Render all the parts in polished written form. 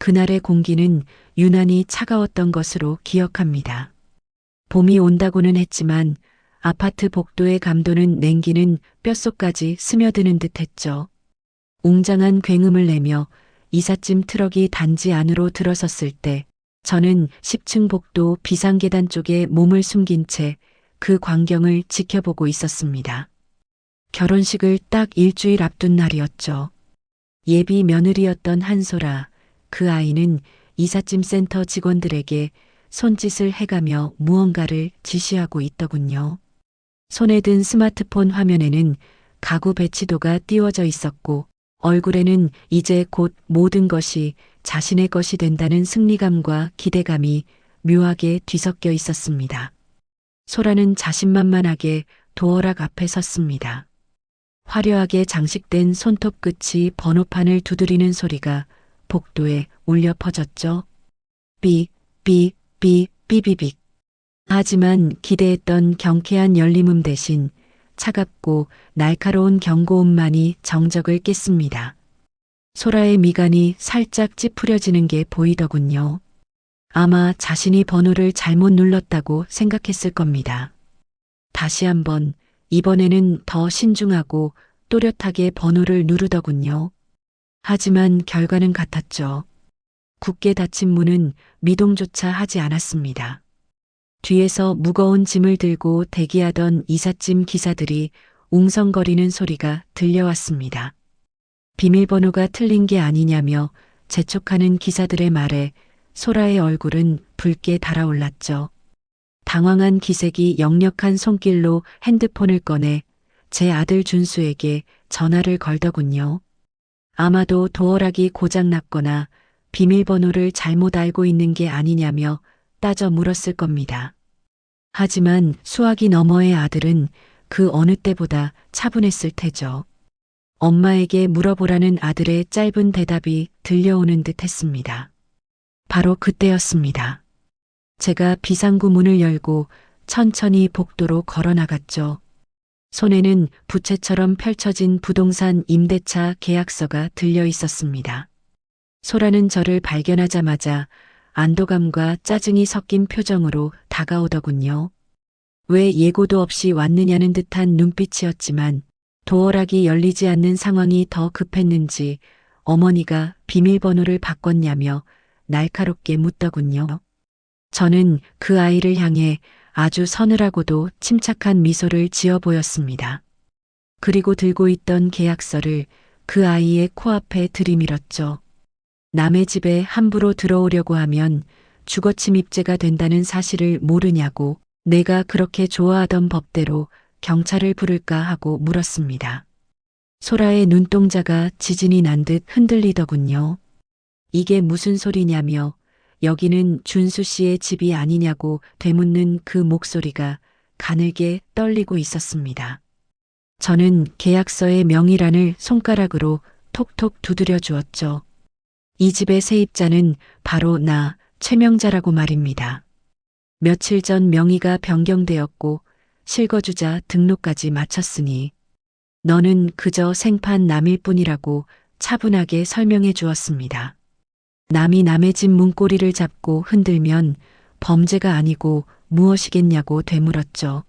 그날의 공기는 유난히 차가웠던 것으로 기억합니다. 봄이 온다고는 했지만 아파트 복도의 감도는 냉기는 뼛속까지 스며드는 듯했죠. 웅장한 굉음을 내며 이삿짐 트럭이 단지 안으로 들어섰을 때 저는 10층 복도 비상계단 쪽에 몸을 숨긴 채 그 광경을 지켜보고 있었습니다. 결혼식을 딱 일주일 앞둔 날이었죠. 예비 며느리였던 한소라, 그 아이는 이삿짐 센터 직원들에게 손짓을 해가며 무언가를 지시하고 있더군요. 손에 든 스마트폰 화면에는 가구 배치도가 띄워져 있었고 얼굴에는 이제 곧 모든 것이 자신의 것이 된다는 승리감과 기대감이 묘하게 뒤섞여 있었습니다. 소라는 자신만만하게 도어락 앞에 섰습니다. 화려하게 장식된 손톱 끝이 번호판을 두드리는 소리가 복도에 울려 퍼졌죠. 삐삐삐삐삐빅. 하지만 기대했던 경쾌한 열림음 대신 차갑고 날카로운 경고음만이 정적을 깼습니다. 소라의 미간이 살짝 찌푸려지는 게 보이더군요. 아마 자신이 번호를 잘못 눌렀다고 생각했을 겁니다. 다시 한번, 이번에는 더 신중하고 또렷하게 번호를 누르더군요. 하지만 결과는 같았죠. 굳게 닫힌 문은 미동조차 하지 않았습니다. 뒤에서 무거운 짐을 들고 대기하던 이삿짐 기사들이 웅성거리는 소리가 들려왔습니다. 비밀번호가 틀린 게 아니냐며 재촉하는 기사들의 말에 소라의 얼굴은 붉게 달아올랐죠. 당황한 기색이 역력한 손길로 핸드폰을 꺼내 제 아들 준수에게 전화를 걸더군요. 아마도 도어락이 고장났거나 비밀번호를 잘못 알고 있는 게 아니냐며 따져 물었을 겁니다. 하지만 수화기 너머의 아들은 그 어느 때보다 차분했을 테죠. 엄마에게 물어보라는 아들의 짧은 대답이 들려오는 듯 했습니다. 바로 그때였습니다. 제가 비상구 문을 열고 천천히 복도로 걸어 나갔죠. 손에는 부채처럼 펼쳐진 부동산 임대차 계약서가 들려 있었습니다. 소라는 저를 발견하자마자 안도감과 짜증이 섞인 표정으로 다가오더군요. 왜 예고도 없이 왔느냐는 듯한 눈빛이었지만 도어락이 열리지 않는 상황이 더 급했는지 어머니가 비밀번호를 바꿨냐며 날카롭게 묻더군요. 저는 그 아이를 향해 아주 서늘하고도 침착한 미소를 지어 보였습니다. 그리고 들고 있던 계약서를 그 아이의 코앞에 들이밀었죠. 남의 집에 함부로 들어오려고 하면 주거침입죄가 된다는 사실을 모르냐고 내가 그렇게 좋아하던 법대로 경찰을 부를까 하고 물었습니다. 소라의 눈동자가 지진이 난 듯 흔들리더군요. 이게 무슨 소리냐며 여기는 준수 씨의 집이 아니냐고 되묻는 그 목소리가 가늘게 떨리고 있었습니다. 저는 계약서의 명의란을 손가락으로 톡톡 두드려 주었죠. 이 집의 세입자는 바로 나, 최명자라고 말입니다. 며칠 전 명의가 변경되었고 실거주자 등록까지 마쳤으니 너는 그저 생판 남일 뿐이라고 차분하게 설명해 주었습니다. 남이 남의 집 문고리를 잡고 흔들면 범죄가 아니고 무엇이겠냐고 되물었죠.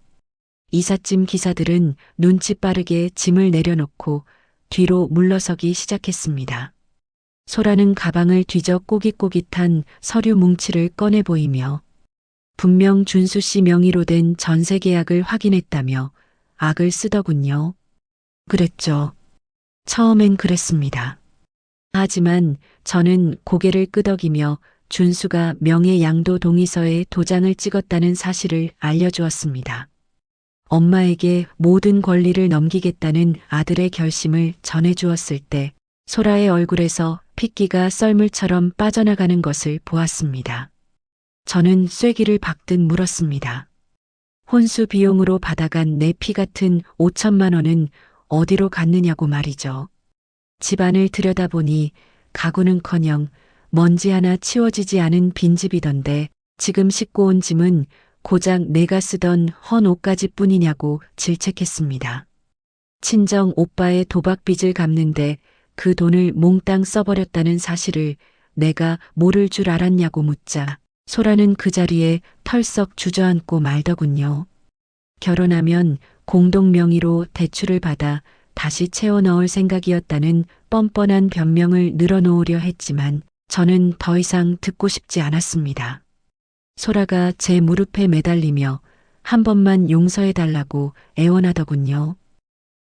이삿짐 기사들은 눈치 빠르게 짐을 내려놓고 뒤로 물러서기 시작했습니다. 소라는 가방을 뒤져 꼬깃꼬깃한 서류 뭉치를 꺼내 보이며 분명 준수 씨 명의로 된 전세 계약을 확인했다며 악을 쓰더군요. 그랬죠. 처음엔 그랬습니다. 하지만 저는 고개를 끄덕이며 준수가 명예 양도 동의서에 도장을 찍었다는 사실을 알려주었습니다. 엄마에게 모든 권리를 넘기겠다는 아들의 결심을 전해주었을 때 소라의 얼굴에서 핏기가 썰물처럼 빠져나가는 것을 보았습니다. 저는 쐐기를 박듯 물었습니다. 혼수 비용으로 받아간 내 피 같은 5천만 원은 어디로 갔느냐고 말이죠. 집안을 들여다보니 가구는커녕 먼지 하나 치워지지 않은 빈집이던데 지금 싣고 온 짐은 고작 내가 쓰던 헌 옷가지뿐이냐고 질책했습니다. 친정 오빠의 도박 빚을 갚는데 그 돈을 몽땅 써버렸다는 사실을 내가 모를 줄 알았냐고 묻자 소라는 그 자리에 털썩 주저앉고 말더군요. 결혼하면 공동 명의로 대출을 받아 다시 채워 넣을 생각이었다는 뻔뻔한 변명을 늘어놓으려 했지만 저는 더 이상 듣고 싶지 않았습니다. 소라가 제 무릎에 매달리며 한 번만 용서해달라고 애원하더군요.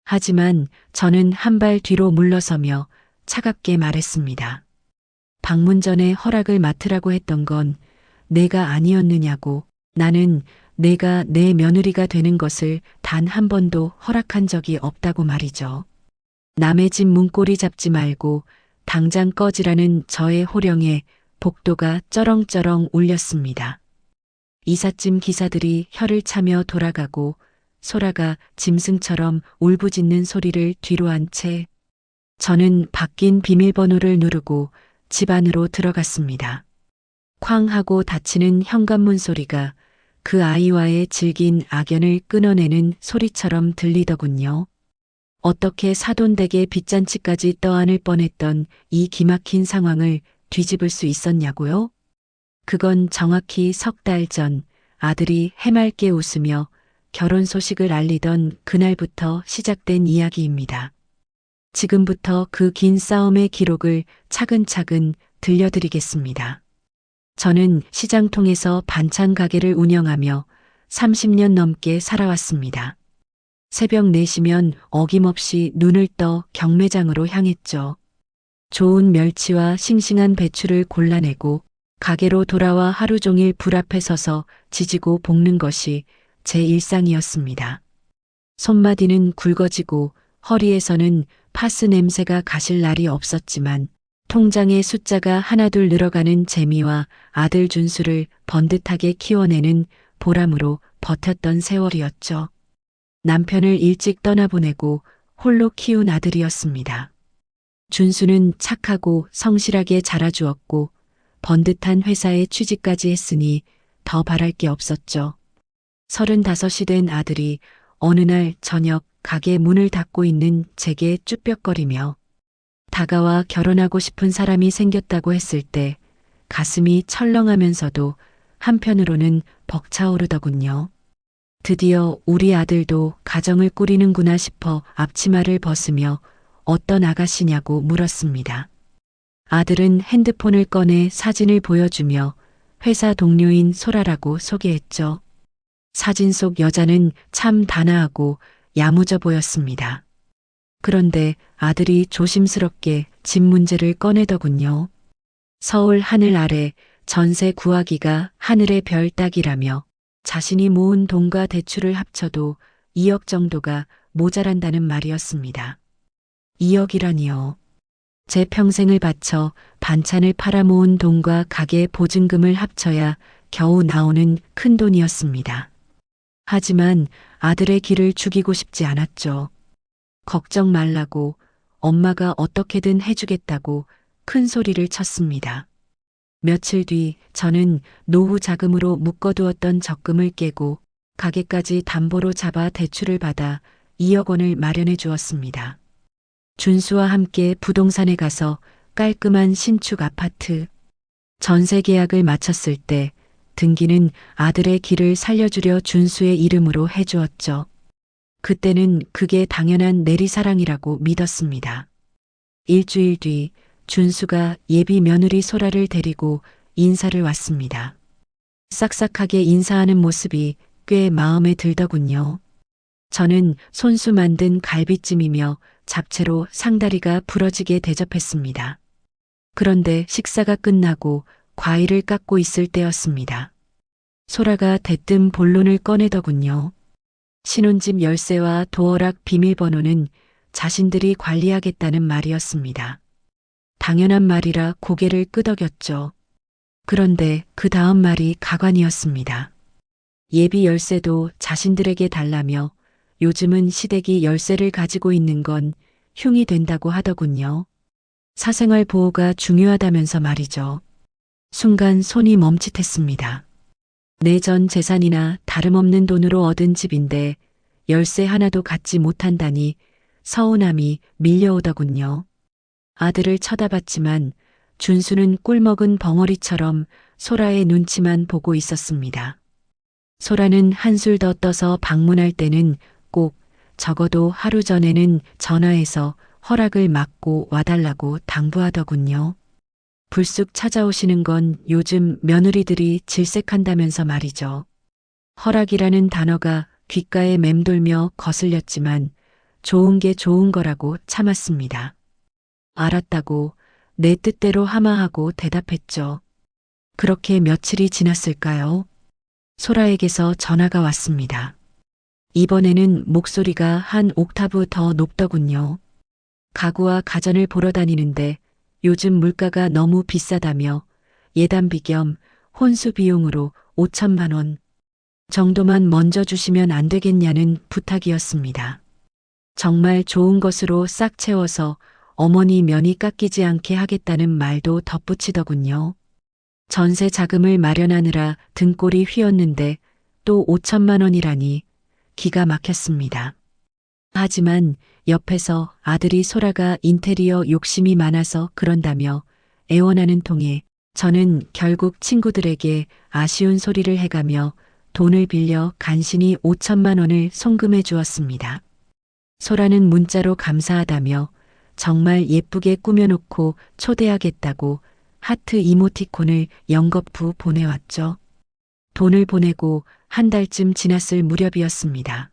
하지만 저는 한 발 뒤로 물러서며 차갑게 말했습니다. 방문 전에 허락을 맡으라고 했던 건 내가 아니었느냐고. 나는 내가 내 며느리가 되는 것을 단 한 번도 허락한 적이 없다고 말이죠. 남의 집 문고리 잡지 말고 당장 꺼지라는 저의 호령에 복도가 쩌렁쩌렁 울렸습니다. 이삿짐 기사들이 혀를 차며 돌아가고 소라가 짐승처럼 울부짖는 소리를 뒤로 한 채 저는 바뀐 비밀번호를 누르고 집 안으로 들어갔습니다. 쾅 하고 닫히는 현관문 소리가 그 아이와의 질긴 악연을 끊어내는 소리처럼 들리더군요. 어떻게 사돈댁의 빚잔치까지 떠안을 뻔했던 이 기막힌 상황을 뒤집을 수 있었냐고요? 그건 정확히 석 달 전 아들이 해맑게 웃으며 결혼 소식을 알리던 그날부터 시작된 이야기입니다. 지금부터 그 긴 싸움의 기록을 차근차근 들려드리겠습니다. 저는 시장통에서 반찬 가게를 운영하며 30년 넘게 살아왔습니다. 새벽 4시면 어김없이 눈을 떠 경매장으로 향했죠. 좋은 멸치와 싱싱한 배추를 골라내고 가게로 돌아와 하루 종일 불 앞에 서서 지지고 볶는 것이 제 일상이었습니다. 손마디는 굵어지고 허리에서는 파스 냄새가 가실 날이 없었지만 통장의 숫자가 하나둘 늘어가는 재미와 아들 준수를 번듯하게 키워내는 보람으로 버텼던 세월이었죠. 남편을 일찍 떠나보내고 홀로 키운 아들이었습니다. 준수는 착하고 성실하게 자라주었고 번듯한 회사에 취직까지 했으니 더 바랄 게 없었죠. 35이 된 아들이 어느 날 저녁 가게 문을 닫고 있는 제게 쭈뼛거리며 다가와 결혼하고 싶은 사람이 생겼다고 했을 때 가슴이 철렁하면서도 한편으로는 벅차오르더군요. 드디어 우리 아들도 가정을 꾸리는구나 싶어 앞치마를 벗으며 어떤 아가씨냐고 물었습니다. 아들은 핸드폰을 꺼내 사진을 보여주며 회사 동료인 소라라고 소개했죠. 사진 속 여자는 참 단아하고 야무져 보였습니다. 그런데 아들이 조심스럽게 집 문제를 꺼내더군요. 서울 하늘 아래 전세 구하기가 하늘의 별 따기라며 자신이 모은 돈과 대출을 합쳐도 2억 정도가 모자란다는 말이었습니다. 2억이라니요. 제 평생을 바쳐 반찬을 팔아 모은 돈과 가게 보증금을 합쳐야 겨우 나오는 큰 돈이었습니다. 하지만 아들의 길을 죽이고 싶지 않았죠. 걱정 말라고 엄마가 어떻게든 해주겠다고 큰 소리를 쳤습니다. 며칠 뒤 저는 노후 자금으로 묶어두었던 적금을 깨고 가게까지 담보로 잡아 대출을 받아 2억 원을 마련해 주었습니다. 준수와 함께 부동산에 가서 깔끔한 신축 아파트, 전세 계약을 마쳤을 때 등기는 아들의 길을 살려주려 준수의 이름으로 해주었죠. 그때는 그게 당연한 내리사랑이라고 믿었습니다. 일주일 뒤 준수가 예비 며느리 소라를 데리고 인사를 왔습니다. 싹싹하게 인사하는 모습이 꽤 마음에 들더군요. 저는 손수 만든 갈비찜이며 잡채로 상다리가 부러지게 대접했습니다. 그런데 식사가 끝나고 과일을 깎고 있을 때였습니다. 소라가 대뜸 본론을 꺼내더군요. 신혼집 열쇠와 도어락 비밀번호는 자신들이 관리하겠다는 말이었습니다. 당연한 말이라 고개를 끄덕였죠. 그런데 그 다음 말이 가관이었습니다. 예비 열쇠도 자신들에게 달라며 요즘은 시댁이 열쇠를 가지고 있는 건 흉이 된다고 하더군요. 사생활 보호가 중요하다면서 말이죠. 순간 손이 멈칫했습니다. 내 전 재산이나 다름없는 돈으로 얻은 집인데 열쇠 하나도 갖지 못한다니 서운함이 밀려오더군요. 아들을 쳐다봤지만 준수는 꿀먹은 벙어리처럼 소라의 눈치만 보고 있었습니다. 소라는 한술 더 떠서 방문할 때는 꼭 적어도 하루 전에는 전화해서 허락을 막고 와달라고 당부하더군요. 불쑥 찾아오시는 건 요즘 며느리들이 질색한다면서 말이죠. 허락이라는 단어가 귓가에 맴돌며 거슬렸지만 좋은 게 좋은 거라고 참았습니다. 알았다고 내 뜻대로 하마하고 대답했죠. 그렇게 며칠이 지났을까요? 소라에게서 전화가 왔습니다. 이번에는 목소리가 한 옥타브 더 높더군요. 가구와 가전을 보러 다니는데 요즘 물가가 너무 비싸다며 예단비 겸 혼수 비용으로 5천만 원 정도만 먼저 주시면 안 되겠냐는 부탁이었습니다. 정말 좋은 것으로 싹 채워서 어머니 면이 깎이지 않게 하겠다는 말도 덧붙이더군요. 전세 자금을 마련하느라 등골이 휘었는데 또 5천만 원이라니 기가 막혔습니다. 하지만 옆에서 아들이 소라가 인테리어 욕심이 많아서 그런다며 애원하는 통에 저는 결국 친구들에게 아쉬운 소리를 해가며 돈을 빌려 간신히 5천만 원을 송금해 주었습니다. 소라는 문자로 감사하다며 정말 예쁘게 꾸며놓고 초대하겠다고 하트 이모티콘을 연거푸 보내왔죠. 돈을 보내고 한 달쯤 지났을 무렵이었습니다.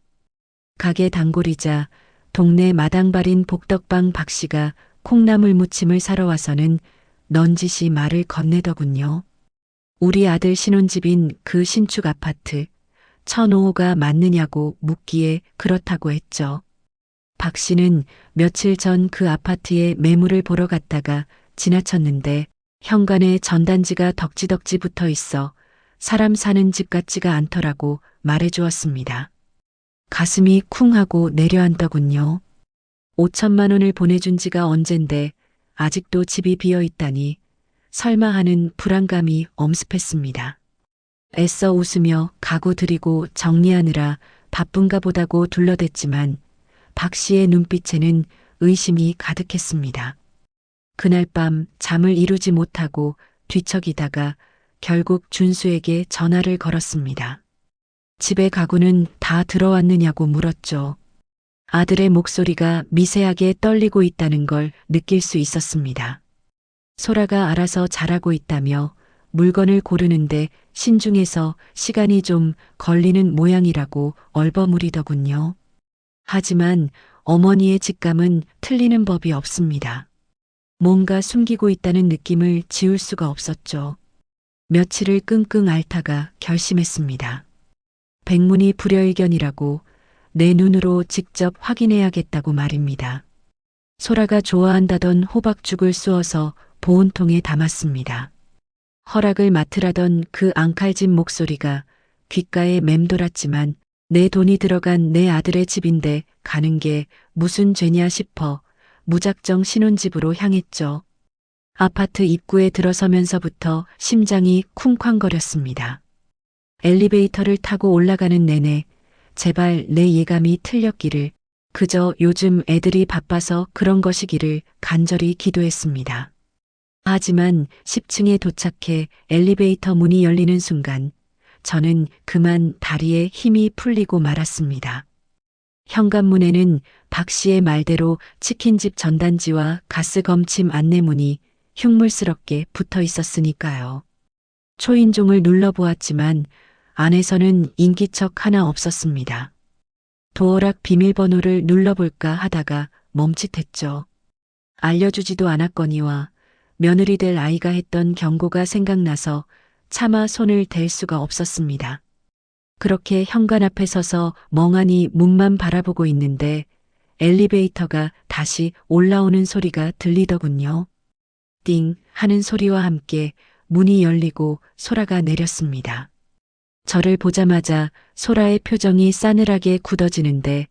가게 단골이자 동네 마당발인 복덕방 박씨가 콩나물 무침을 사러 와서는 넌지시 말을 건네더군요. 우리 아들 신혼집인 그 신축 아파트 1005호가 맞느냐고 묻기에 그렇다고 했죠. 박 씨는 며칠 전 그 아파트에 매물을 보러 갔다가 지나쳤는데 현관에 전단지가 덕지덕지 붙어 있어 사람 사는 집 같지가 않더라고 말해 주었습니다. 가슴이 쿵 하고 내려앉더군요. 5천만 원을 보내준 지가 언젠데 아직도 집이 비어 있다니 설마 하는 불안감이 엄습했습니다. 애써 웃으며 가구 드리고 정리하느라 바쁜가 보다고 둘러댔지만 박 씨의 눈빛에는 의심이 가득했습니다. 그날 밤 잠을 이루지 못하고 뒤척이다가 결국 준수에게 전화를 걸었습니다. 집에 가구는 다 들어왔느냐고 물었죠. 아들의 목소리가 미세하게 떨리고 있다는 걸 느낄 수 있었습니다. 소라가 알아서 잘하고 있다며 물건을 고르는데 신중해서 시간이 좀 걸리는 모양이라고 얼버무리더군요. 하지만 어머니의 직감은 틀리는 법이 없습니다. 뭔가 숨기고 있다는 느낌을 지울 수가 없었죠. 며칠을 끙끙 앓다가 결심했습니다. 백문이 불여일견이라고 내 눈으로 직접 확인해야겠다고 말입니다. 소라가 좋아한다던 호박죽을 쑤어서 보온통에 담았습니다. 허락을 맡으라던 그 앙칼진 목소리가 귓가에 맴돌았지만 내 돈이 들어간 내 아들의 집인데 가는 게 무슨 죄냐 싶어 무작정 신혼집으로 향했죠. 아파트 입구에 들어서면서부터 심장이 쿵쾅거렸습니다. 엘리베이터를 타고 올라가는 내내 제발 내 예감이 틀렸기를, 그저 요즘 애들이 바빠서 그런 것이기를 간절히 기도했습니다. 하지만 10층에 도착해 엘리베이터 문이 열리는 순간 저는 그만 다리에 힘이 풀리고 말았습니다. 현관문에는 박 씨의 말대로 치킨집 전단지와 가스 검침 안내문이 흉물스럽게 붙어 있었으니까요. 초인종을 눌러보았지만 안에서는 인기척 하나 없었습니다. 도어락 비밀번호를 눌러볼까 하다가 멈칫했죠. 알려주지도 않았거니와 며느리 될 아이가 했던 경고가 생각나서 차마 손을 댈 수가 없었습니다. 그렇게 현관 앞에 서서 멍하니 문만 바라보고 있는데 엘리베이터가 다시 올라오는 소리가 들리더군요. 띵 하는 소리와 함께 문이 열리고 소라가 내렸습니다. 저를 보자마자 소라의 표정이 싸늘하게 굳어지는데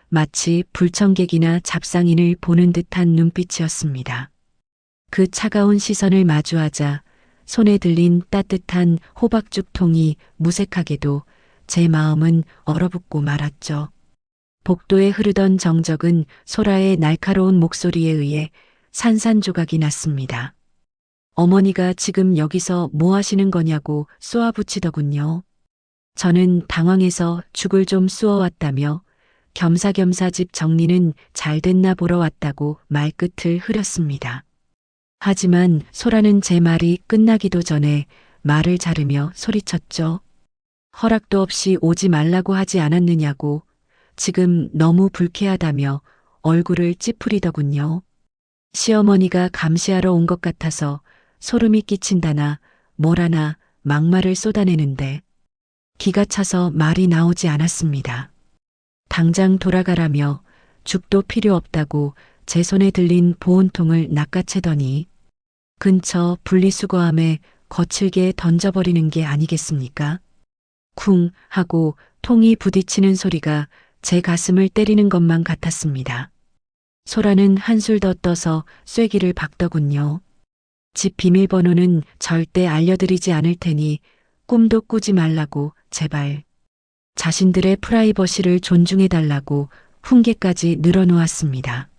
마치 불청객이나 잡상인을 보는 듯한 눈빛이었습니다. 그 차가운 시선을 마주하자 손에 들린 따뜻한 호박죽 통이 무색하게도 제 마음은 얼어붙고 말았죠. 복도에 흐르던 정적은 소라의 날카로운 목소리에 의해 산산조각이 났습니다. 어머니가 지금 여기서 뭐 하시는 거냐고 쏘아붙이더군요. 저는 당황해서 죽을 좀 쑤어왔다며 겸사겸사 집 정리는 잘 됐나 보러 왔다고 말끝을 흐렸습니다. 하지만 소라는 제 말이 끝나기도 전에 말을 자르며 소리쳤죠. 허락도 없이 오지 말라고 하지 않았느냐고 지금 너무 불쾌하다며 얼굴을 찌푸리더군요. 시어머니가 감시하러 온 것 같아서 소름이 끼친다나 뭐라나 막말을 쏟아내는데 기가 차서 말이 나오지 않았습니다. 당장 돌아가라며 죽도 필요 없다고 제 손에 들린 보온통을 낚아채더니 근처 분리수거함에 거칠게 던져버리는 게 아니겠습니까? 쿵 하고 통이 부딪히는 소리가 제 가슴을 때리는 것만 같았습니다. 소라는 한술 더 떠서 쐐기를 박더군요. 집 비밀번호는 절대 알려드리지 않을 테니 꿈도 꾸지 말라고 제발. 자신들의 프라이버시를 존중해달라고 훈계까지 늘어놓았습니다.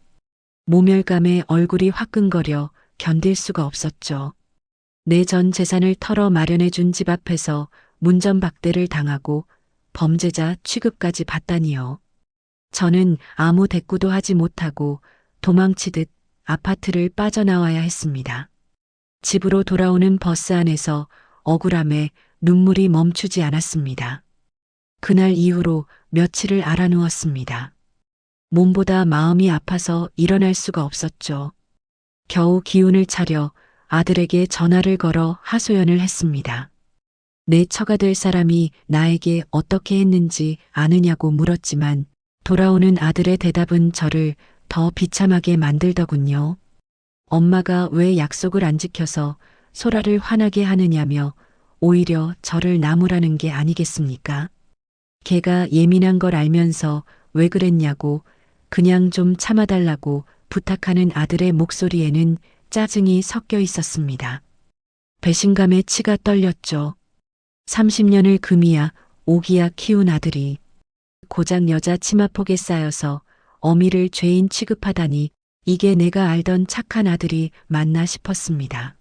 모멸감에 얼굴이 화끈거려 견딜 수가 없었죠. 내 전 재산을 털어 마련해준 집 앞에서 문전박대를 당하고 범죄자 취급까지 받다니요. 저는 아무 대꾸도 하지 못하고 도망치듯 아파트를 빠져나와야 했습니다. 집으로 돌아오는 버스 안에서 억울함에 눈물이 멈추지 않았습니다. 그날 이후로 며칠을 앓아누웠습니다. 몸보다 마음이 아파서 일어날 수가 없었죠. 겨우 기운을 차려 아들에게 전화를 걸어 하소연을 했습니다. 내 처가 될 사람이 나에게 어떻게 했는지 아느냐고 물었지만 돌아오는 아들의 대답은 저를 더 비참하게 만들더군요. 엄마가 왜 약속을 안 지켜서 소라를 화나게 하느냐며 오히려 저를 나무라는 게 아니겠습니까? 걔가 예민한 걸 알면서 왜 그랬냐고 그냥 좀 참아달라고 부탁하는 아들의 목소리에는 짜증이 섞여 있었습니다. 배신감에 치가 떨렸죠. 30년을 금이야 오기야 키운 아들이 고작 여자 치마폭에 쌓여서 어미를 죄인 취급하다니 이게 내가 알던 착한 아들이 맞나 싶었습니다.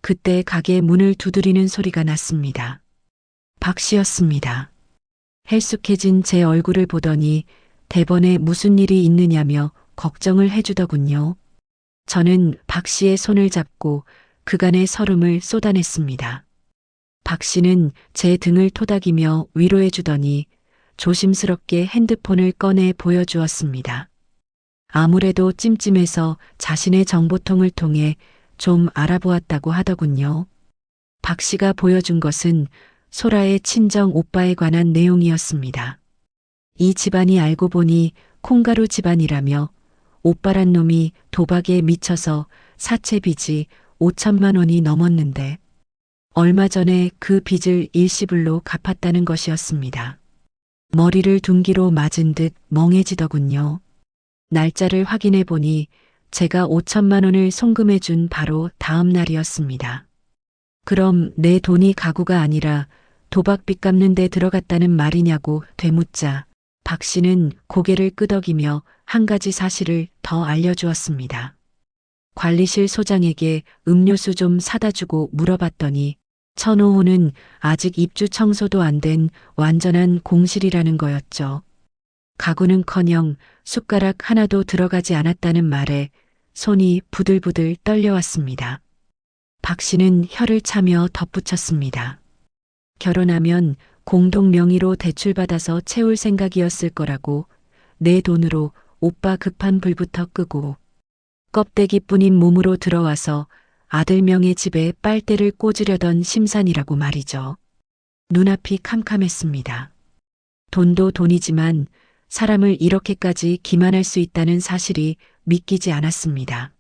그때 가게 문을 두드리는 소리가 났습니다. 박 씨였습니다. 헬쑥해진 제 얼굴을 보더니 대번에 무슨 일이 있느냐며 걱정을 해주더군요. 저는 박 씨의 손을 잡고 그간의 서름을 쏟아냈습니다. 박 씨는 제 등을 토닥이며 위로해 주더니 조심스럽게 핸드폰을 꺼내 보여주었습니다. 아무래도 찜찜해서 자신의 정보통을 통해 좀 알아보았다고 하더군요. 박 씨가 보여준 것은 소라의 친정 오빠에 관한 내용이었습니다. 이 집안이 알고 보니 콩가루 집안이라며 오빠란 놈이 도박에 미쳐서 사채 빚이 5천만 원이 넘었는데 얼마 전에 그 빚을 일시불로 갚았다는 것이었습니다. 머리를 둔기로 맞은 듯 멍해지더군요. 날짜를 확인해 보니 제가 5천만 원을 송금해 준 바로 다음 날이었습니다. 그럼 내 돈이 가구가 아니라 도박빚 갚는 데 들어갔다는 말이냐고 되묻자 박 씨는 고개를 끄덕이며 한 가지 사실을 더 알려주었습니다. 관리실 소장에게 음료수 좀 사다 주고 물어봤더니 천호호는 아직 입주 청소도 안 된 완전한 공실이라는 거였죠. 가구는커녕 숟가락 하나도 들어가지 않았다는 말에 손이 부들부들 떨려왔습니다. 박 씨는 혀를 차며 덧붙였습니다. 결혼하면 공동 명의로 대출받아서 채울 생각이었을 거라고 내 돈으로 오빠 급한 불부터 끄고 껍데기뿐인 몸으로 들어와서 아들 명의 집에 빨대를 꽂으려던 심산이라고 말이죠. 눈앞이 캄캄했습니다. 돈도 돈이지만 사람을 이렇게까지 기만할 수 있다는 사실이 믿기지 않았습니다.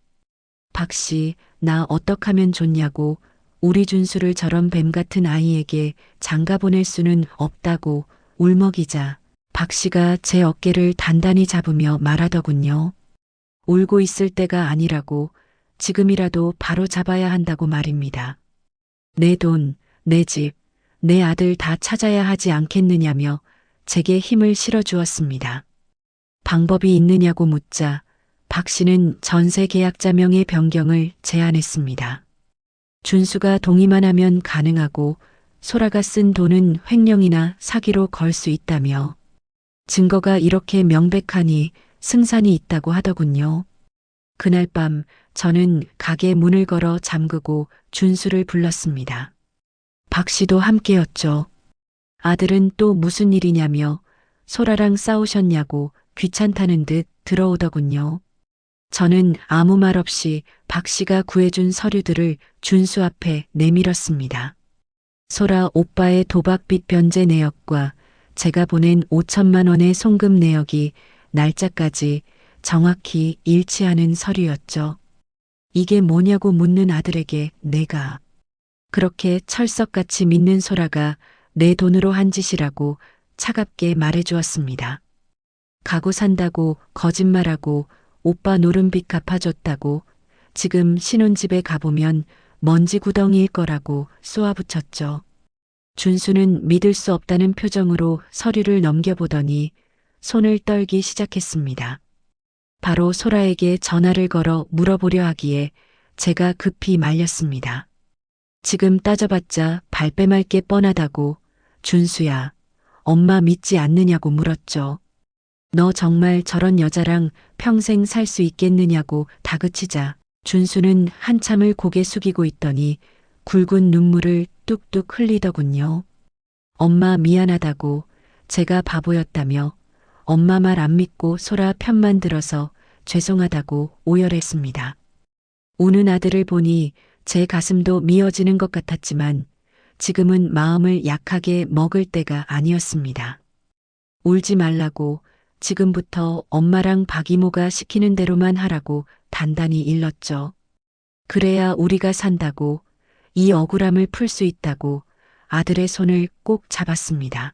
박 씨, 나 어떡하면 좋냐고 우리 준수를 저런 뱀 같은 아이에게 장가 보낼 수는 없다고 울먹이자 박 씨가 제 어깨를 단단히 잡으며 말하더군요. 울고 있을 때가 아니라고 지금이라도 바로 잡아야 한다고 말입니다. 내 돈, 내 집, 내 아들 다 찾아야 하지 않겠느냐며 제게 힘을 실어주었습니다. 방법이 있느냐고 묻자 박 씨는 전세 계약자 명의 변경을 제안했습니다. 준수가 동의만 하면 가능하고 소라가 쓴 돈은 횡령이나 사기로 걸 수 있다며 증거가 이렇게 명백하니 승산이 있다고 하더군요. 그날 밤 저는 가게 문을 걸어 잠그고 준수를 불렀습니다. 박 씨도 함께였죠. 아들은 또 무슨 일이냐며 소라랑 싸우셨냐고 귀찮다는 듯 들어오더군요. 저는 아무 말 없이 박 씨가 구해준 서류들을 준수 앞에 내밀었습니다. 소라 오빠의 도박빚 변제 내역과 제가 보낸 5천만 원의 송금 내역이 날짜까지 정확히 일치하는 서류였죠. 이게 뭐냐고 묻는 아들에게 내가 그렇게 철석같이 믿는 소라가 내 돈으로 한 짓이라고 차갑게 말해주었습니다. 가구 산다고 거짓말하고 오빠 노름빚 갚아줬다고 지금 신혼집에 가보면 먼지 구덩이일 거라고 쏘아붙였죠. 준수는 믿을 수 없다는 표정으로 서류를 넘겨보더니 손을 떨기 시작했습니다. 바로 소라에게 전화를 걸어 물어보려 하기에 제가 급히 말렸습니다. 지금 따져봤자 발뺌할 게 뻔하다고 준수야, 엄마 믿지 않느냐고 물었죠. 너 정말 저런 여자랑 평생 살 수 있겠느냐고 다그치자 준수는 한참을 고개 숙이고 있더니 굵은 눈물을 뚝뚝 흘리더군요. 엄마 미안하다고 제가 바보였다며 엄마 말 안 믿고 소라 편만 들어서 죄송하다고 오열했습니다. 우는 아들을 보니 제 가슴도 미어지는 것 같았지만 지금은 마음을 약하게 먹을 때가 아니었습니다. 울지 말라고 지금부터 엄마랑 박 이모가 시키는 대로만 하라고 단단히 일렀죠. 그래야 우리가 산다고 이 억울함을 풀 수 있다고 아들의 손을 꼭 잡았습니다.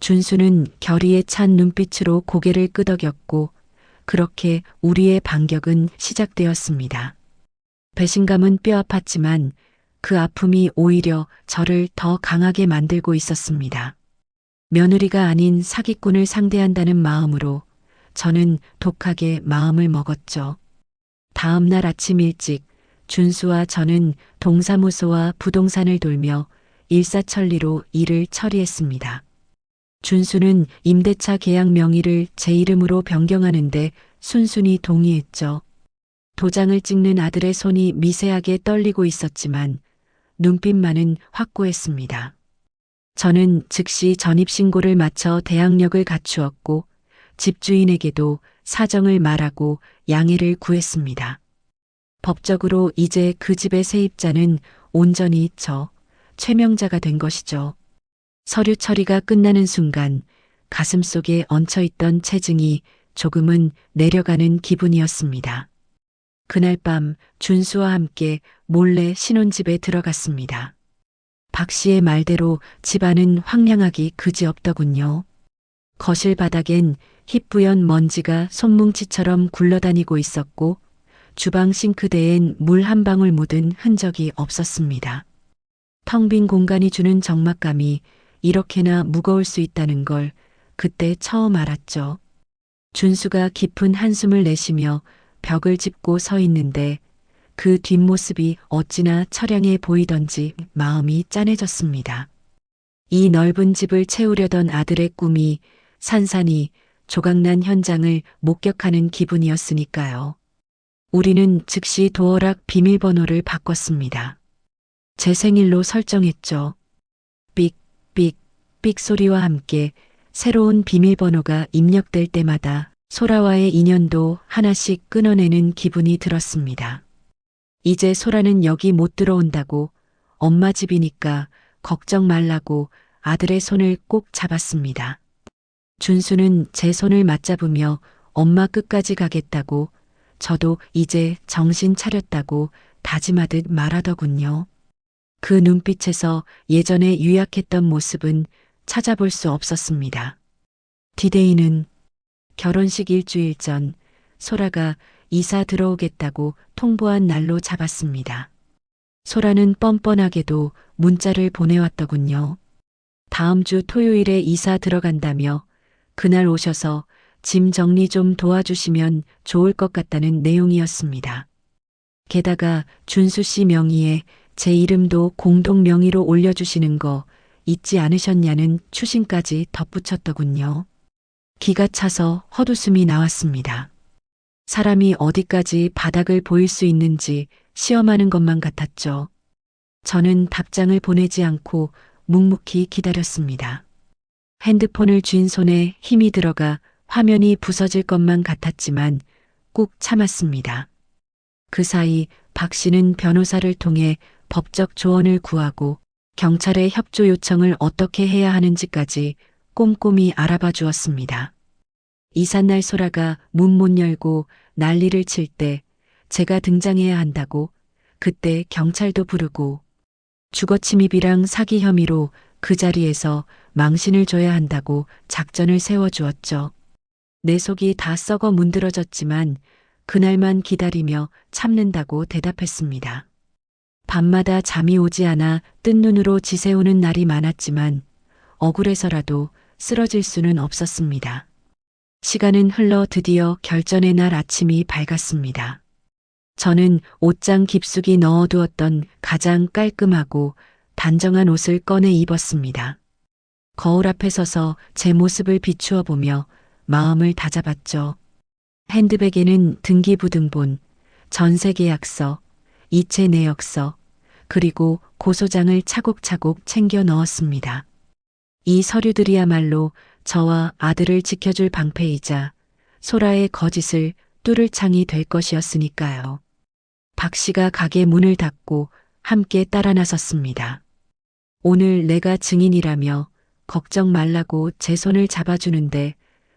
준수는 결의에 찬 눈빛으로 고개를 끄덕였고 그렇게 우리의 반격은 시작되었습니다. 배신감은 뼈아팠지만 그 아픔이 오히려 저를 더 강하게 만들고 있었습니다. 며느리가 아닌 사기꾼을 상대한다는 마음으로 저는 독하게 마음을 먹었죠. 다음 날 아침 일찍 준수와 저는 동사무소와 부동산을 돌며 일사천리로 일을 처리했습니다. 준수는 임대차 계약 명의를 제 이름으로 변경하는데 순순히 동의했죠. 도장을 찍는 아들의 손이 미세하게 떨리고 있었지만 눈빛만은 확고했습니다. 저는 즉시 전입신고를 마쳐 대항력을 갖추었고 집주인에게도 사정을 말하고 양해를 구했습니다. 법적으로 이제 그 집의 세입자는 온전히 최명자가 된 것이죠. 서류 처리가 끝나는 순간 가슴속에 얹혀있던 체증이 조금은 내려가는 기분이었습니다. 그날 밤 준수와 함께 몰래 신혼집에 들어갔습니다. 박 씨의 말대로 집안은 황량하기 그지없더군요. 거실 바닥엔 희뿌연 먼지가 손뭉치처럼 굴러다니고 있었고 주방 싱크대엔 물 한 방울 묻은 흔적이 없었습니다. 텅 빈 공간이 주는 적막감이 이렇게나 무거울 수 있다는 걸 그때 처음 알았죠. 준수가 깊은 한숨을 내쉬며 벽을 짚고 서 있는데 그 뒷모습이 어찌나 처량해 보이던지 마음이 짠해졌습니다. 이 넓은 집을 채우려던 아들의 꿈이 산산이 조각난 현장을 목격하는 기분이었으니까요. 우리는 즉시 도어락 비밀번호를 바꿨습니다. 제 생일로 설정했죠. 삑, 삑, 삑 소리와 함께 새로운 비밀번호가 입력될 때마다 소라와의 인연도 하나씩 끊어내는 기분이 들었습니다. 이제 소라는 여기 못 들어온다고 엄마 집이니까 걱정 말라고 아들의 손을 꼭 잡았습니다. 준수는 제 손을 맞잡으며 엄마 끝까지 가겠다고 저도 이제 정신 차렸다고 다짐하듯 말하더군요. 그 눈빛에서 예전에 유약했던 모습은 찾아볼 수 없었습니다. 디데이는 결혼식 일주일 전 소라가 이사 들어오겠다고 통보한 날로 잡았습니다. 소라는 뻔뻔하게도 문자를 보내왔더군요. 다음 주 토요일에 이사 들어간다며 그날 오셔서 짐 정리 좀 도와주시면 좋을 것 같다는 내용이었습니다. 게다가 준수 씨 명의의 제 이름도 공동 명의로 올려주시는 거 잊지 않으셨냐는 추심까지 덧붙였더군요. 기가 차서 헛웃음이 나왔습니다. 사람이 어디까지 바닥을 보일 수 있는지 시험하는 것만 같았죠. 저는 답장을 보내지 않고 묵묵히 기다렸습니다. 핸드폰을 쥔 손에 힘이 들어가 화면이 부서질 것만 같았지만 꾹 참았습니다. 그 사이 박 씨는 변호사를 통해 법적 조언을 구하고 경찰의 협조 요청을 어떻게 해야 하는지까지 꼼꼼히 알아봐 주었습니다. 이삿날 소라가 문 못 열고 난리를 칠 때 제가 등장해야 한다고 그때 경찰도 부르고 주거침입이랑 사기 혐의로 그 자리에서 망신을 줘야 한다고 작전을 세워주었죠. 내 속이 다 썩어 문드러졌지만 그날만 기다리며 참는다고 대답했습니다. 밤마다 잠이 오지 않아 뜬 눈으로 지새우는 날이 많았지만 억울해서라도 쓰러질 수는 없었습니다. 시간은 흘러 드디어 결전의 날 아침이 밝았습니다. 저는 옷장 깊숙이 넣어두었던 가장 깔끔하고 단정한 옷을 꺼내 입었습니다. 거울 앞에 서서 제 모습을 비추어 보며 마음을 다잡았죠. 핸드백에는 등기부등본, 전세계약서, 이체 내역서, 그리고 고소장을 차곡차곡 챙겨 넣었습니다. 이 서류들이야말로 저와 아들을 지켜줄 방패이자 소라의 거짓을 뚫을 창이 될 것이었으니까요. 박 씨가 가게 문을 닫고 함께 따라 나섰습니다. 오늘 내가 증인이라며 걱정 말라고 제 손을 잡아주는데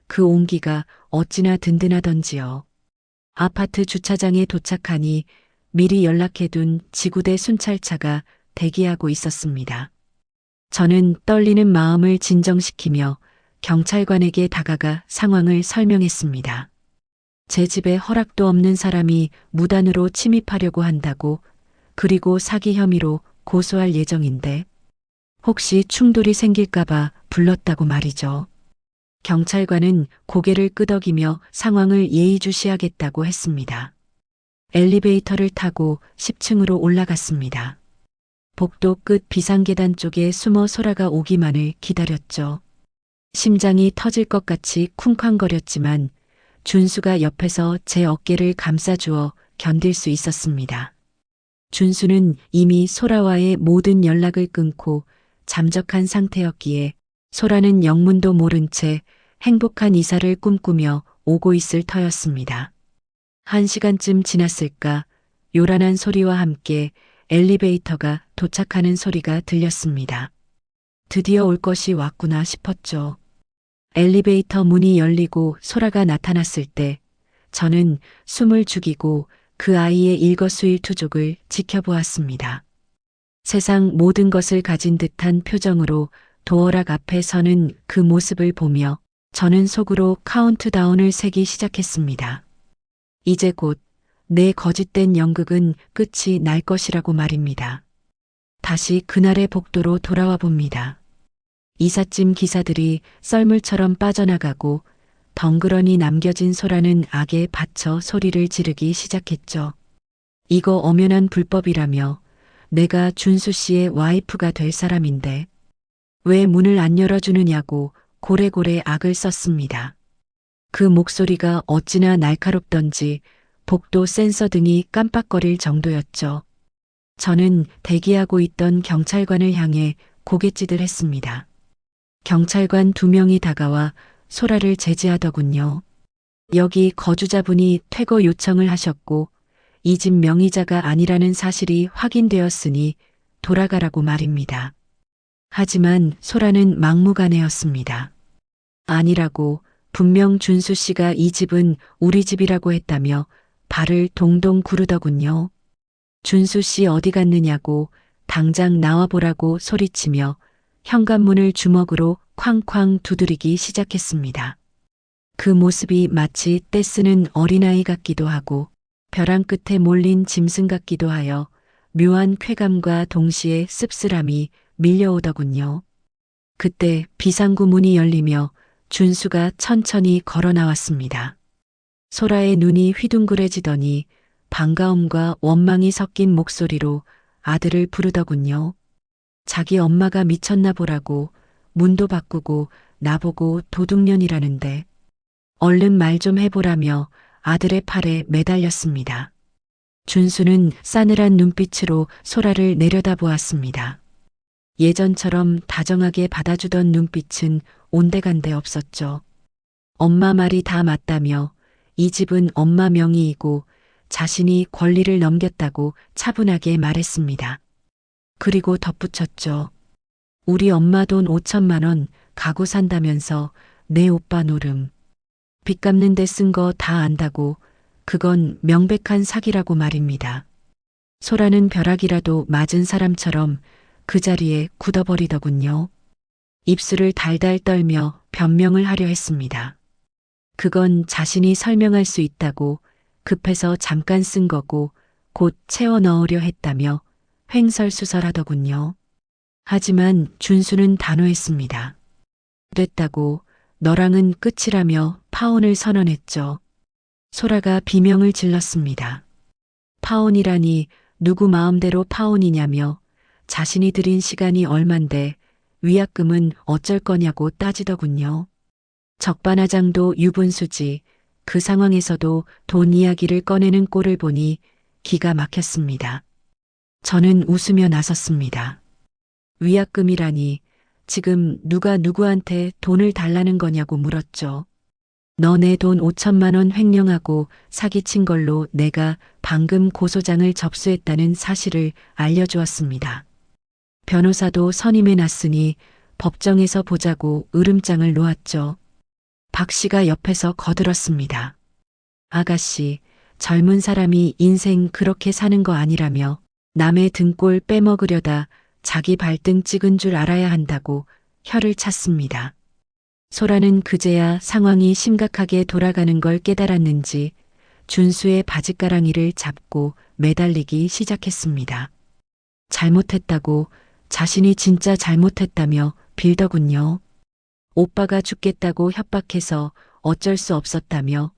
그 온기가 어찌나 든든하던지요. 아파트 주차장에 도착하니 미리 연락해둔 지구대 순찰차가 대기하고 있었습니다. 저는 떨리는 마음을 진정시키며 경찰관에게 다가가 상황을 설명했습니다. 제 집에 허락도 없는 사람이 무단으로 침입하려고 한다고, 그리고 사기 혐의로 고소할 예정인데 혹시 충돌이 생길까봐 불렀다고 말이죠. 경찰관은 고개를 끄덕이며 상황을 예의주시하겠다고 했습니다. 엘리베이터를 타고 10층으로 올라갔습니다. 복도 끝 비상계단 쪽에 숨어 소라가 오기만을 기다렸죠. 심장이 터질 것 같이 쿵쾅거렸지만 준수가 옆에서 제 어깨를 감싸주어 견딜 수 있었습니다. 준수는 이미 소라와의 모든 연락을 끊고 잠적한 상태였기에 소라는 영문도 모른 채 행복한 이사를 꿈꾸며 오고 있을 터였습니다. 1시간쯤 지났을까 요란한 소리와 함께 엘리베이터가 도착하는 소리가 들렸습니다. 드디어 올 것이 왔구나 싶었죠. 엘리베이터 문이 열리고 소라가 나타났을 때 저는 숨을 죽이고 그 아이의 일거수일투족을 지켜보았습니다. 세상 모든 것을 가진 듯한 표정으로 도어락 앞에 서는 그 모습을 보며 저는 속으로 카운트다운을 세기 시작했습니다. 이제 곧 내 거짓된 연극은 끝이 날 것이라고 말입니다. 다시 그날의 복도로 돌아와 봅니다. 이삿짐 기사들이 썰물처럼 빠져나가고 덩그러니 남겨진 소라는 악에 받쳐 소리를 지르기 시작했죠. 이거 엄연한 불법이라며 내가 준수 씨의 와이프가 될 사람인데 왜 문을 안 열어주느냐고 고래고래 악을 썼습니다. 그 목소리가 어찌나 날카롭던지 복도 센서 등이 깜빡거릴 정도였죠. 저는 대기하고 있던 경찰관을 향해 고갯짓을 경찰관 2명이 다가와 소라를 제지하더군요. 여기 거주자분이 퇴거 요청을 하셨고 이 집 명의자가 아니라는 사실이 확인되었으니 돌아가라고 말입니다. 하지만 소라는 막무가내였습니다. 아니라고, 분명 준수 씨가 이 집은 우리 집이라고 했다며 발을 동동 구르더군요. 준수 씨 어디 갔느냐고 당장 나와보라고 소리치며 현관문을 주먹으로 쾅쾅 두드리기 시작했습니다. 그 모습이 마치 떼쓰는 어린아이 같기도 하고 벼랑 끝에 몰린 짐승 같기도 하여 묘한 쾌감과 동시에 씁쓸함이 밀려오더군요. 그때 비상구 문이 열리며 준수가 천천히 걸어 나왔습니다. 소라의 눈이 휘둥그레지더니 반가움과 원망이 섞인 목소리로 아들을 부르더군요. 자기 엄마가 미쳤나 보라고 문도 바꾸고 나보고 도둑년이라는데 얼른 말 좀 해보라며 아들의 팔에 매달렸습니다. 준수는 싸늘한 눈빛으로 소라를 내려다보았습니다. 예전처럼 다정하게 받아주던 눈빛은 온데간데 없었죠. 엄마 말이 다 맞다며 이 집은 엄마 명의이고 자신이 권리를 넘겼다고 차분하게 말했습니다. 그리고 덧붙였죠. 우리 엄마 돈 5천만 원 가구 산다면서 내 오빠 노름. 빚 갚는 데 쓴 거 다 안다고 그건 명백한 사기라고 말입니다. 소라는 벼락이라도 맞은 사람처럼 그 자리에 굳어버리더군요. 입술을 달달 떨며 변명을 하려 했습니다. 그건 자신이 설명할 수 있다고 급해서 잠깐 쓴 거고 곧 채워 넣으려 했다며 횡설수설하더군요. 하지만 준수는 단호했습니다. 됐다고 너랑은 끝이라며 파혼을 선언했죠. 소라가 비명을 질렀습니다. 파혼이라니 누구 마음대로 파혼이냐며 자신이 들인 시간이 얼만데 위약금은 어쩔 거냐고 따지더군요. 적반하장도 유분수지 그 상황에서도 돈 이야기를 꺼내는 꼴을 보니 기가 막혔습니다. 저는 웃으며 나섰습니다. 위약금이라니 지금 누가 누구한테 돈을 달라는 거냐고 물었죠. 너네 돈 5천만 원 횡령하고 사기친 걸로 내가 방금 고소장을 접수했다는 사실을 알려주었습니다. 변호사도 선임해 놨으니 법정에서 보자고 으름장을 놓았죠. 박 씨가 옆에서 거들었습니다. 아가씨, 젊은 사람이 인생 그렇게 사는 거 아니라며 남의 등골 빼먹으려다 자기 발등 찍은 줄 알아야 한다고 혀를 찼습니다. 소라는 그제야 상황이 심각하게 돌아가는 걸 깨달았는지 준수의 바짓가랑이를 잡고 매달리기 시작했습니다. 잘못했다고 자신이 진짜 잘못했다며 빌더군요. 오빠가 죽겠다고 협박해서 어쩔 수 없었다며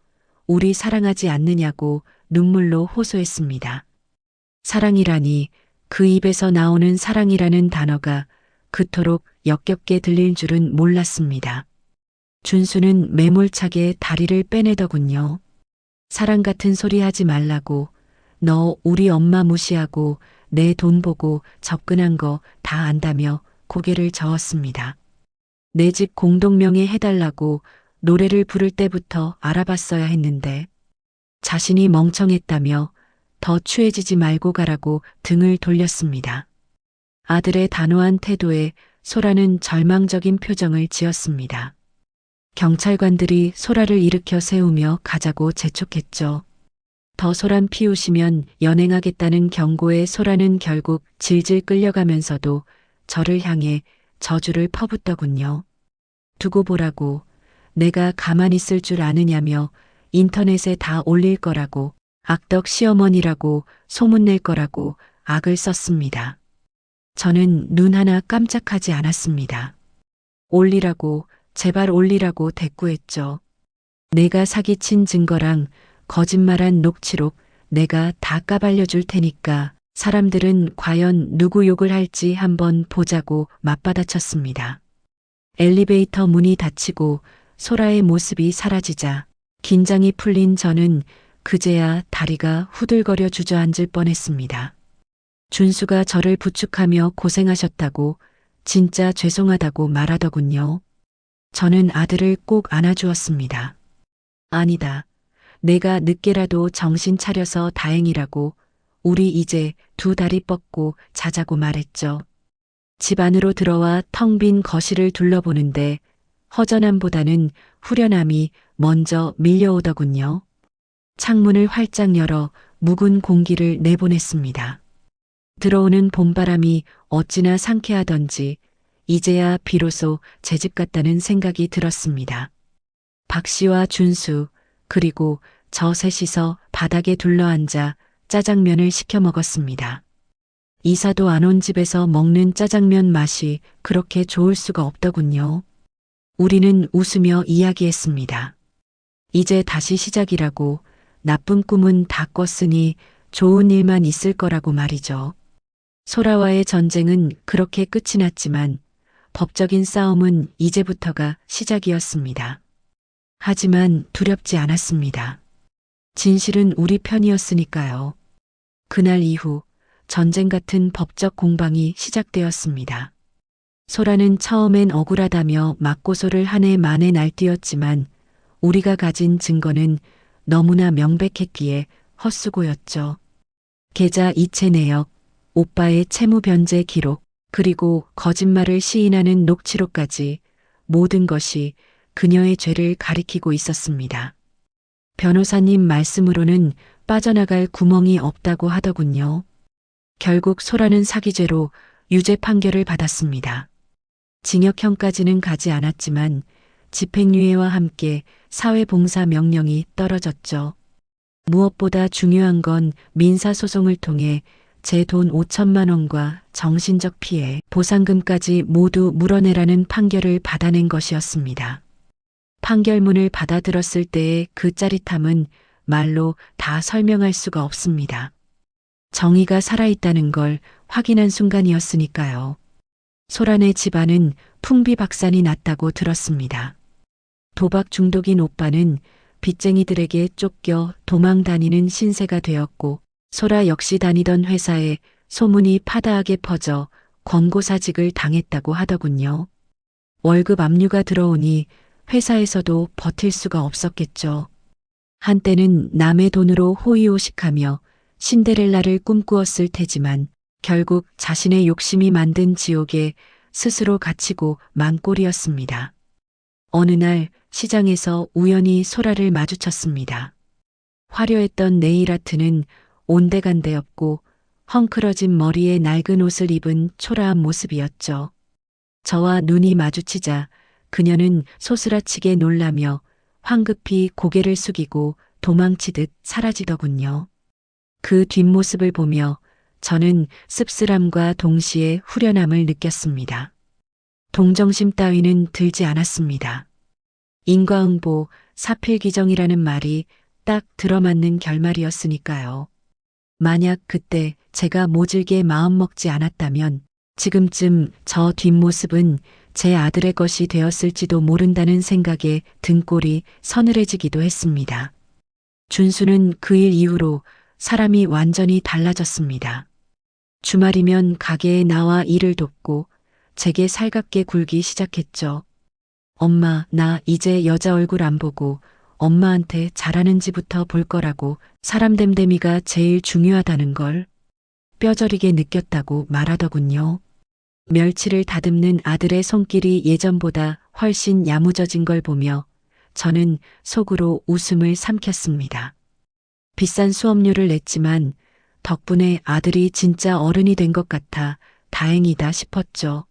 우리 사랑하지 않느냐고 눈물로 호소했습니다. 사랑이라니 그 입에서 나오는 사랑이라는 단어가 그토록 역겹게 들릴 줄은 몰랐습니다. 준수는 매몰차게 다리를 빼내더군요. 사랑 같은 소리 하지 말라고 너 우리 엄마 무시하고 내 돈 보고 접근한 거 다 안다며 고개를 저었습니다. 내 집 공동명의 해달라고 노래를 부를 때부터 알아봤어야 했는데 자신이 멍청했다며 더 추해지지 말고 가라고 등을 돌렸습니다. 아들의 단호한 태도에 소라는 절망적인 표정을 지었습니다. 경찰관들이 소라를 일으켜 세우며 가자고 재촉했죠. 더 소란 피우시면 연행하겠다는 경고에 소라는 결국 질질 끌려가면서도 저를 향해 저주를 퍼붓더군요. 두고 보라고 내가 가만히 있을 줄 아느냐며 인터넷에 다 올릴 거라고 악덕 시어머니라고 소문낼 거라고 악을 썼습니다. 저는 눈 하나 깜짝하지 않았습니다. 올리라고 제발 올리라고 대꾸했죠. 내가 사기친 증거랑 거짓말한 녹취록 내가 다 까발려 줄 테니까 사람들은 과연 누구 욕을 할지 한번 보자고 맞받아쳤습니다. 엘리베이터 문이 닫히고 소라의 모습이 사라지자 긴장이 풀린 저는 그제야 다리가 후들거려 주저앉을 뻔했습니다. 준수가 저를 부축하며 고생하셨다고 진짜 죄송하다고 말하더군요. 저는 아들을 꼭 안아주었습니다. 아니다. 내가 늦게라도 정신 차려서 다행이라고 우리 이제 두 다리 뻗고 자자고 말했죠. 집 안으로 들어와 텅 빈 거실을 둘러보는데 허전함보다는 후련함이 먼저 밀려오더군요. 창문을 활짝 열어 묵은 공기를 내보냈습니다. 들어오는 봄바람이 어찌나 상쾌하던지 이제야 비로소 제 집 같다는 생각이 들었습니다. 박 씨와 준수 그리고 저 셋이서 바닥에 둘러앉아 짜장면을 시켜 먹었습니다. 이사도 안 온 집에서 먹는 짜장면 맛이 그렇게 좋을 수가 없더군요. 우리는 웃으며 이야기했습니다. 이제 다시 시작이라고 나쁜 꿈은 다 꿨으니 좋은 일만 있을 거라고 말이죠. 소라와의 전쟁은 그렇게 끝이 났지만 법적인 싸움은 이제부터가 시작이었습니다. 하지만 두렵지 않았습니다. 진실은 우리 편이었으니까요. 그날 이후 전쟁 같은 법적 공방이 시작되었습니다. 소라는 처음엔 억울하다며 맞고소를 한 해 만에 날뛰었지만 우리가 가진 증거는 너무나 명백했기에 헛수고였죠. 계좌 이체 내역, 오빠의 채무 변제 기록, 그리고 거짓말을 시인하는 녹취록까지 모든 것이 그녀의 죄를 가리키고 있었습니다. 변호사님 말씀으로는 빠져나갈 구멍이 없다고 하더군요. 결국 소라는 사기죄로 유죄 판결을 받았습니다. 징역형까지는 가지 않았지만 집행유예와 함께 사회봉사 명령이 떨어졌죠. 무엇보다 중요한 건 민사소송을 통해 제 돈 5천만 원과 정신적 피해, 보상금까지 모두 물어내라는 판결을 받아낸 것이었습니다. 판결문을 받아들었을 때의 그 짜릿함은 말로 다 설명할 수가 없습니다. 정의가 살아있다는 걸 확인한 순간이었으니까요. 소란의 집안은 풍비박산이 났다고 들었습니다. 도박 중독인 오빠는 빚쟁이들에게 쫓겨 도망 다니는 신세가 되었고 소라 역시 다니던 회사에 소문이 파다하게 퍼져 권고사직을 당했다고 하더군요. 월급 압류가 들어오니 회사에서도 버틸 수가 없었겠죠. 한때는 남의 돈으로 호의호식하며 신데렐라를 꿈꾸었을 테지만 결국 자신의 욕심이 만든 지옥에 스스로 갇히고 만 꼴이었습니다. 어느 날 시장에서 우연히 소라를 마주쳤습니다. 화려했던 네일아트는 온데간데 없고 헝클어진 머리에 낡은 옷을 입은 초라한 모습이었죠. 저와 눈이 마주치자 그녀는 소스라치게 놀라며 황급히 고개를 숙이고 도망치듯 사라지더군요. 그 뒷모습을 보며 저는 씁쓸함과 동시에 후련함을 느꼈습니다. 동정심 따위는 들지 않았습니다. 인과응보, 사필귀정이라는 말이 딱 들어맞는 결말이었으니까요. 만약 그때 제가 모질게 마음먹지 않았다면 지금쯤 저 뒷모습은 제 아들의 것이 되었을지도 모른다는 생각에 등골이 서늘해지기도 했습니다. 준수는 그 일 이후로 사람이 완전히 달라졌습니다. 주말이면 가게에 나와 일을 돕고 제게 살갑게 굴기 시작했죠. 엄마, 나 이제 여자 얼굴 안 보고 엄마한테 잘하는지부터 볼 거라고 사람 됨됨이가 제일 중요하다는 걸 뼈저리게 느꼈다고 말하더군요. 멸치를 다듬는 아들의 손길이 예전보다 훨씬 야무져진 걸 보며 저는 속으로 웃음을 삼켰습니다. 비싼 수업료를 냈지만 덕분에 아들이 진짜 어른이 된 것 같아 다행이다 싶었죠.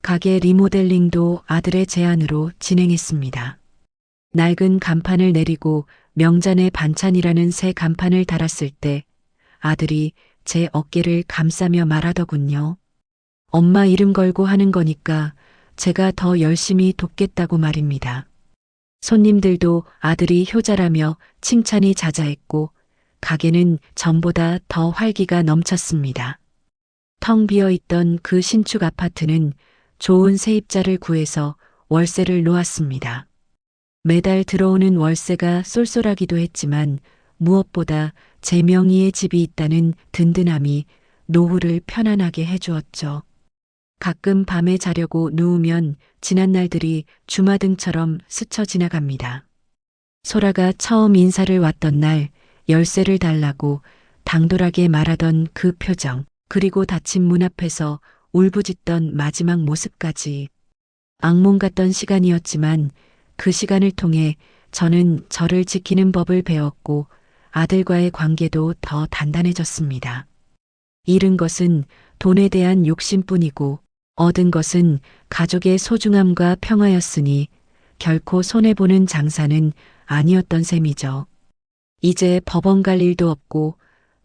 가게 리모델링도 아들의 제안으로 진행했습니다. 낡은 간판을 내리고 명잔의 반찬이라는 새 간판을 달았을 때 아들이 제 어깨를 감싸며 말하더군요. 엄마 이름 걸고 하는 거니까 제가 더 열심히 돕겠다고 말입니다. 손님들도 아들이 효자라며 칭찬이 자자했고 가게는 전보다 더 활기가 넘쳤습니다. 텅 비어있던 그 신축 아파트는 좋은 세입자를 구해서 월세를 놓았습니다. 매달 들어오는 월세가 쏠쏠하기도 했지만 무엇보다 제 명의의 집이 있다는 든든함이 노후를 편안하게 해주었죠. 가끔 밤에 자려고 누우면 지난 날들이 주마등처럼 스쳐 지나갑니다. 소라가 처음 인사를 왔던 날 열쇠를 달라고 당돌하게 말하던 그 표정, 그리고 닫힌 문 앞에서 울부짖던 마지막 모습까지 악몽 같던 시간이었지만 그 시간을 통해 저는 저를 지키는 법을 배웠고 아들과의 관계도 더 단단해졌습니다. 잃은 것은 돈에 대한 욕심뿐이고 얻은 것은 가족의 소중함과 평화였으니 결코 손해보는 장사는 아니었던 셈이죠. 이제 법원 갈 일도 없고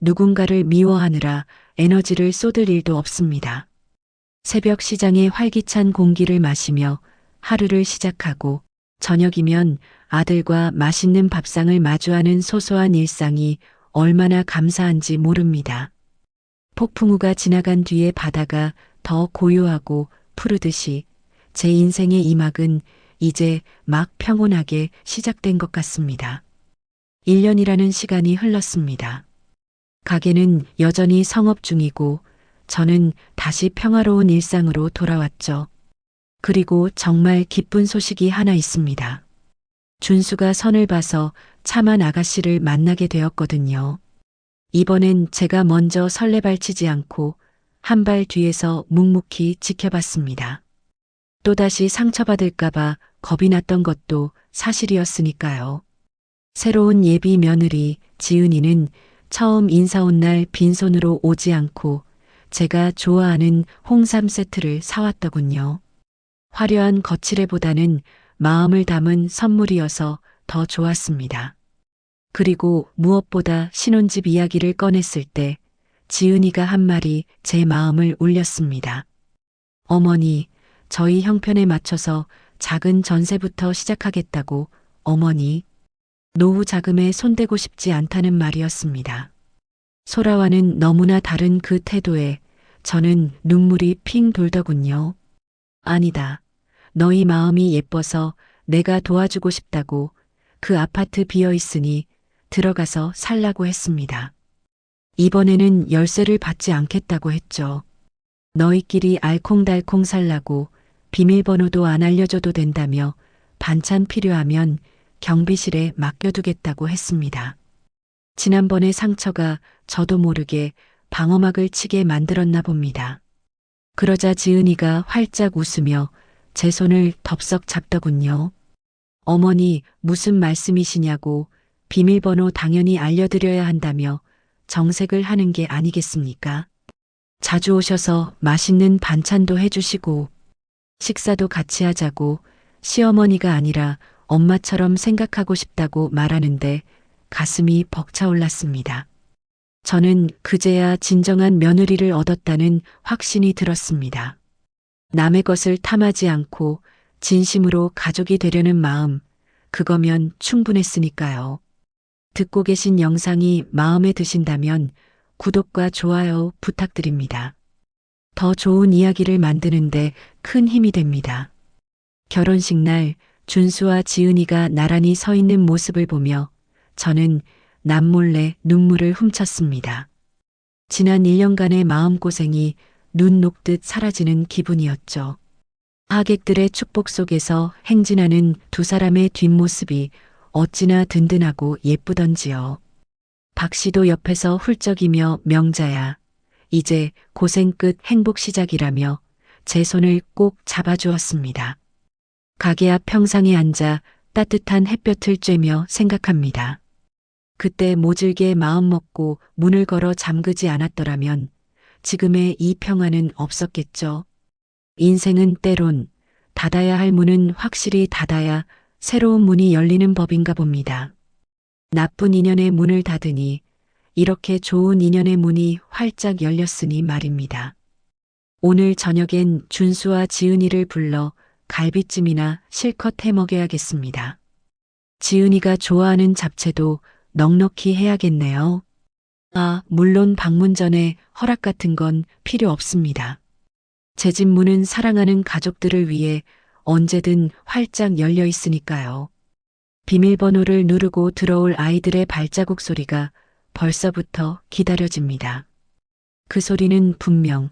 누군가를 미워하느라 에너지를 쏟을 일도 없습니다. 새벽 시장의 활기찬 공기를 마시며 하루를 시작하고 저녁이면 아들과 맛있는 밥상을 마주하는 소소한 일상이 얼마나 감사한지 모릅니다. 폭풍우가 지나간 뒤에 바다가 더 고요하고 푸르듯이 제 인생의 이 막은 이제 막 평온하게 시작된 것 같습니다. 1년이라는 시간이 흘렀습니다. 가게는 여전히 성업 중이고 저는 다시 평화로운 일상으로 돌아왔죠. 그리고 정말 기쁜 소식이 하나 있습니다. 준수가 선을 봐서 참한 아가씨를 만나게 되었거든요. 이번엔 제가 먼저 설레발치지 않고 한 발 뒤에서 묵묵히 지켜봤습니다. 또다시 상처받을까봐 겁이 났던 것도 사실이었으니까요. 새로운 예비 며느리 지은이는 처음 인사 온 날 빈손으로 오지 않고 제가 좋아하는 홍삼 세트를 사왔더군요. 화려한 거칠애보다는 마음을 담은 선물이어서 더 좋았습니다. 그리고 무엇보다 신혼집 이야기를 꺼냈을 때 지은이가 한 말이 제 마음을 울렸습니다. 어머니, 저희 형편에 맞춰서 작은 전세부터 시작하겠다고 어머니. 노후 자금에 손대고 싶지 않다는 말이었습니다. 소라와는 너무나 다른 그 태도에 저는 눈물이 핑 돌더군요. 아니다. 너희 마음이 예뻐서 내가 도와주고 싶다고 그 아파트 비어 있으니 들어가서 살라고 했습니다. 이번에는 열쇠를 받지 않겠다고 했죠. 너희끼리 알콩달콩 살라고 비밀번호도 안 알려줘도 된다며 반찬 필요하면 경비실에 맡겨두겠다고 했습니다. 지난번의 상처가 저도 모르게 방어막을 치게 만들었나 봅니다. 그러자 지은이가 활짝 웃으며 제 손을 덥석 잡더군요. 어머니, 무슨 말씀이시냐고. 비밀번호 당연히 알려드려야 한다며 정색을 하는 게 아니겠습니까? 자주 오셔서 맛있는 반찬도 해주시고 식사도 같이 하자고 시어머니가 아니라 엄마처럼 생각하고 싶다고 말하는데 가슴이 벅차올랐습니다. 저는 그제야 진정한 며느리를 얻었다는 확신이 들었습니다. 남의 것을 탐하지 않고 진심으로 가족이 되려는 마음, 그거면 충분했으니까요. 듣고 계신 영상이 마음에 드신다면 구독과 좋아요 부탁드립니다. 더 좋은 이야기를 만드는데 큰 힘이 됩니다. 결혼식 날 준수와 지은이가 나란히 서 있는 모습을 보며 저는 남몰래 눈물을 훔쳤습니다. 지난 1년간의 마음고생이 눈 녹듯 사라지는 기분이었죠. 하객들의 축복 속에서 행진하는 두 사람의 뒷모습이 어찌나 든든하고 예쁘던지요. 박 씨도 옆에서 훌쩍이며 명자야, 이제 고생 끝 행복 시작이라며 제 손을 꼭 잡아주었습니다. 가게 앞 평상에 앉아 따뜻한 햇볕을 쬐며 생각합니다. 그때 모질게 마음 먹고 문을 걸어 잠그지 않았더라면 지금의 이 평화는 없었겠죠. 인생은 때론 닫아야 할 문은 확실히 닫아야 새로운 문이 열리는 법인가 봅니다. 나쁜 인연의 문을 닫으니 이렇게 좋은 인연의 문이 활짝 열렸으니 말입니다. 오늘 저녁엔 준수와 지은이를 불러 갈비찜이나 실컷 해 먹여야겠습니다. 지은이가 좋아하는 잡채도 넉넉히 해야겠네요. 아, 물론 방문 전에 허락 같은 건 필요 없습니다. 제 집 문은 사랑하는 가족들을 위해 언제든 활짝 열려 있으니까요. 비밀번호를 누르고 들어올 아이들의 발자국 소리가 벌써부터 기다려집니다. 그 소리는 분명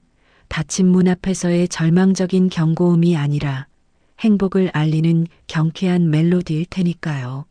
닫힌 문 앞에서의 절망적인 경고음이 아니라 행복을 알리는 경쾌한 멜로디일 테니까요.